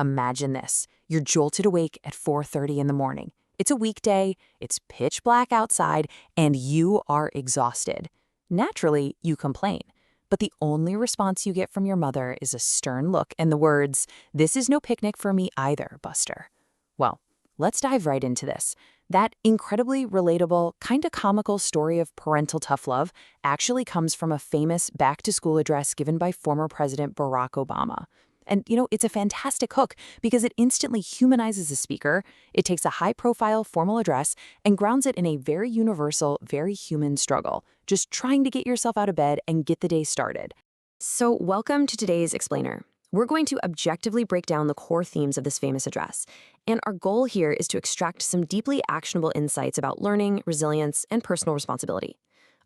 Imagine this. You're jolted awake at 4:30 in the morning. It's a weekday, it's pitch black outside, and you are exhausted. Naturally, you complain. But the only response you get from your mother is a stern look and the words, "This is no picnic for me either, Buster." Well, let's dive right into this. That incredibly relatable, kinda comical story of parental tough love actually comes from a famous back-to-school address given by former President Barack Obama. And, it's a fantastic hook because it instantly humanizes the speaker. It takes a high-profile formal address and grounds it in a very universal, very human struggle, just trying to get yourself out of bed and get the day started. So, welcome to today's Explainer. We're going to objectively break down the core themes of this famous address. And our goal here is to extract some deeply actionable insights about learning, resilience, and personal responsibility.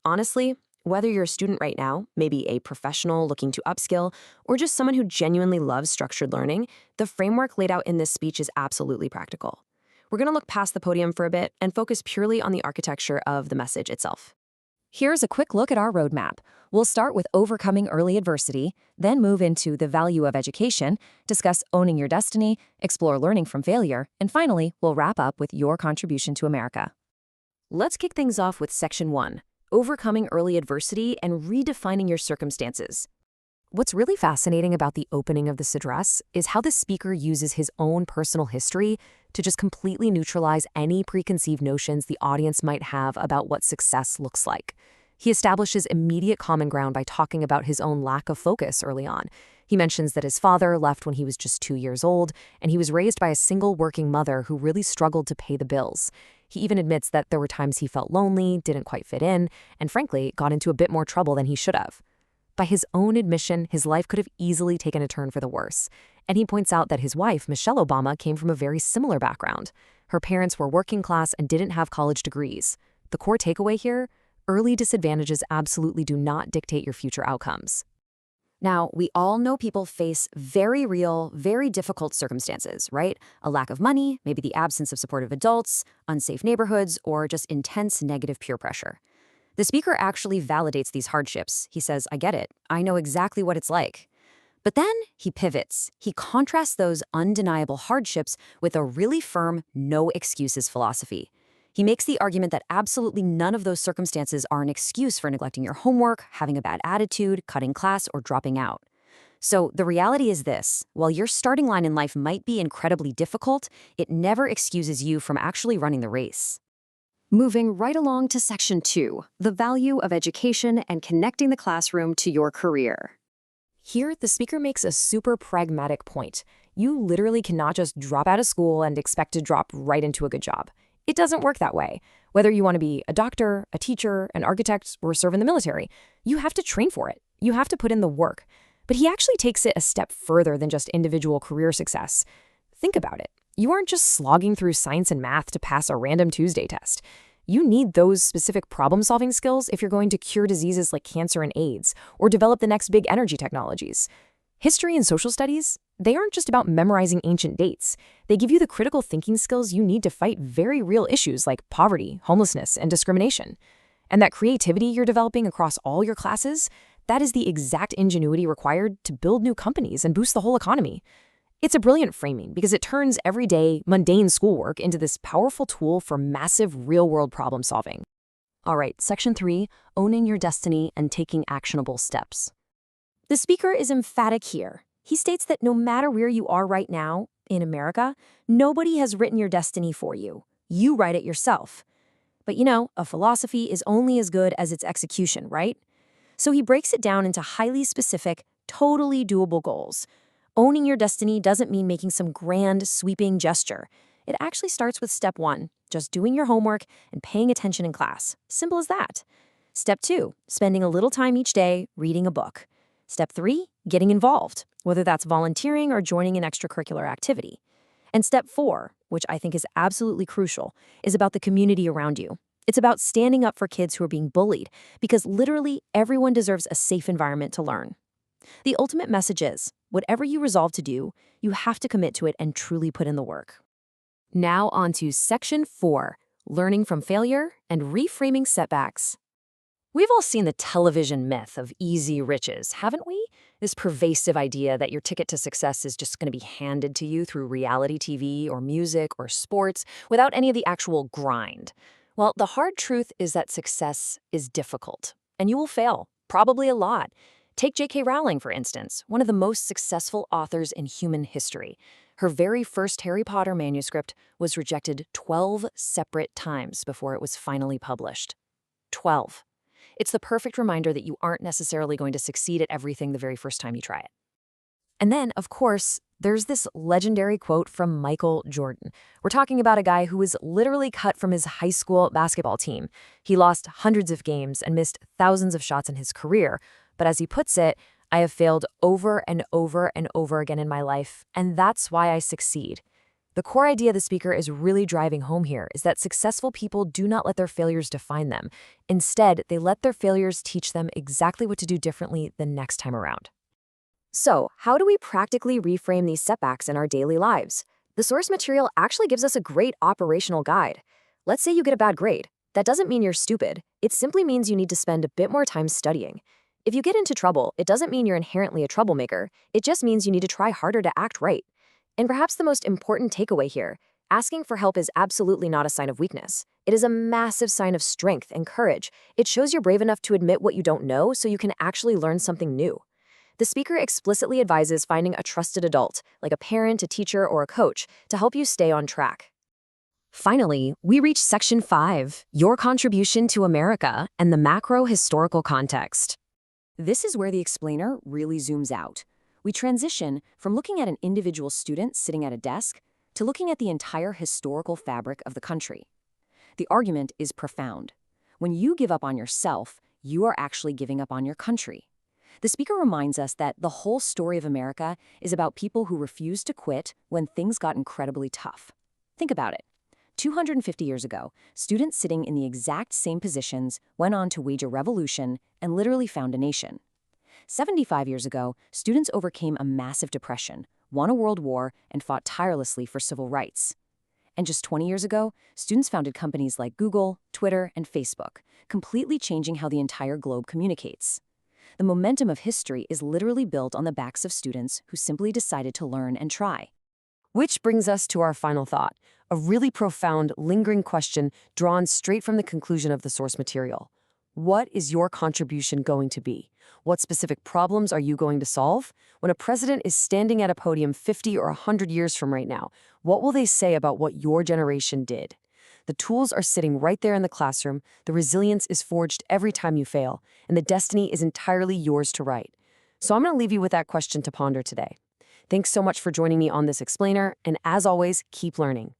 Honestly, whether you're a student right now, maybe a professional looking to upskill, or just someone who genuinely loves structured learning, the framework laid out in this speech is absolutely practical. We're going to look past the podium for a bit and focus purely on the architecture of the message itself. Here's a quick look at our roadmap. We'll start with overcoming early adversity, then move into the value of education, discuss owning your destiny, explore learning from failure, and finally, we'll wrap up with your contribution to America. Let's kick things off with Section 1, Overcoming Early Adversity and Redefining Your Circumstances. What's really fascinating about the opening of this address is how the speaker uses his own personal history to just completely neutralize any preconceived notions the audience might have about what success looks like. He establishes immediate common ground by talking about his own lack of focus early on. He mentions that his father left when he was just 2 years old, and he was raised by a single working mother who really struggled to pay the bills. He even admits that there were times he felt lonely, didn't quite fit in, and frankly, got into a bit more trouble than he should have. By his own admission, his life could have easily taken a turn for the worse. And he points out that his wife, Michelle Obama, came from a very similar background. Her parents were working class and didn't have college degrees. The core takeaway here? Early disadvantages absolutely do not dictate your future outcomes. Now, we all know people face very real, very difficult circumstances, right? A lack of money, maybe the absence of supportive adults, unsafe neighborhoods, or just intense negative peer pressure. The speaker actually validates these hardships. He says, "I get it. I know exactly what it's like." But then he pivots. He contrasts those undeniable hardships with a really firm, no excuses philosophy. He makes the argument that absolutely none of those circumstances are an excuse for neglecting your homework, having a bad attitude, cutting class, or dropping out. So the reality is this: while your starting line in life might be incredibly difficult, it never excuses you from actually running the race. Moving right along to Section 2, the value of education and connecting the classroom to your career. Here, the speaker makes a super pragmatic point. You literally cannot just drop out of school and expect to drop right into a good job. It doesn't work that way. Whether you want to be a doctor, a teacher, an architect, or serve in the military, you have to train for it. You have to put in the work. But he actually takes it a step further than just individual career success. Think about it. You aren't just slogging through science and math to pass a random Tuesday test. You need those specific problem-solving skills if you're going to cure diseases like cancer and AIDS, or develop the next big energy technologies. History and social studies, they aren't just about memorizing ancient dates. They give you the critical thinking skills you need to fight very real issues like poverty, homelessness, and discrimination. And that creativity you're developing across all your classes, that is the exact ingenuity required to build new companies and boost the whole economy. It's a brilliant framing because it turns everyday, mundane schoolwork into this powerful tool for massive real-world problem solving. All right, Section 3, Owning Your Destiny and Taking Actionable Steps. The speaker is emphatic here. He states that no matter where you are right now, in America, nobody has written your destiny for you. You write it yourself. But a philosophy is only as good as its execution, right? So he breaks it down into highly specific, totally doable goals. Owning your destiny doesn't mean making some grand, sweeping gesture. It actually starts with step 1, just doing your homework and paying attention in class. Simple as that. Step 2, spending a little time each day reading a book. Step 3, getting involved, whether that's volunteering or joining an extracurricular activity. And step 4, which I think is absolutely crucial, is about the community around you. It's about standing up for kids who are being bullied, because literally everyone deserves a safe environment to learn. The ultimate message is, whatever you resolve to do, you have to commit to it and truly put in the work. Now on to Section 4, Learning from Failure and Reframing Setbacks. We've all seen the television myth of easy riches, haven't we? This pervasive idea that your ticket to success is just going to be handed to you through reality TV or music or sports without any of the actual grind. Well, the hard truth is that success is difficult, and you will fail, probably a lot. Take J.K. Rowling, for instance, one of the most successful authors in human history. Her very first Harry Potter manuscript was rejected 12 separate times before it was finally published. 12. It's the perfect reminder that you aren't necessarily going to succeed at everything the very first time you try it. And then, of course, there's this legendary quote from Michael Jordan. We're talking about a guy who was literally cut from his high school basketball team. He lost hundreds of games and missed thousands of shots in his career. But as he puts it, I have failed over and over and over again in my life, and that's why I succeed. The core idea the speaker is really driving home here is that successful people do not let their failures define them. Instead, they let their failures teach them exactly what to do differently the next time around. So, how do we practically reframe these setbacks in our daily lives? The source material actually gives us a great operational guide. Let's say you get a bad grade. That doesn't mean you're stupid. It simply means you need to spend a bit more time studying. If you get into trouble, it doesn't mean you're inherently a troublemaker. It just means you need to try harder to act right. And perhaps the most important takeaway here, asking for help is absolutely not a sign of weakness. It is a massive sign of strength and courage. It shows you're brave enough to admit what you don't know so you can actually learn something new. The speaker explicitly advises finding a trusted adult, like a parent, a teacher, or a coach, to help you stay on track. Finally, we reach Section 5, Your Contribution to America and the Macro Historical Context. This is where the explainer really zooms out. We transition from looking at an individual student sitting at a desk to looking at the entire historical fabric of the country. The argument is profound. When you give up on yourself, you are actually giving up on your country. The speaker reminds us that the whole story of America is about people who refused to quit when things got incredibly tough. Think about it. 250 years ago, students sitting in the exact same positions went on to wage a revolution and literally found a nation. 75 years ago, students overcame a massive depression, won a world war, and fought tirelessly for civil rights. And just 20 years ago, students founded companies like Google, Twitter, and Facebook, completely changing how the entire globe communicates. The momentum of history is literally built on the backs of students who simply decided to learn and try. Which brings us to our final thought, a really profound, lingering question drawn straight from the conclusion of the source material. What is your contribution going to be? What specific problems are you going to solve? When a president is standing at a podium 50 or 100 years from right now, what will they say about what your generation did? The tools are sitting right there in the classroom, the resilience is forged every time you fail, and the destiny is entirely yours to write. So I'm going to leave you with that question to ponder today. Thanks so much for joining me on this explainer, and as always, keep learning.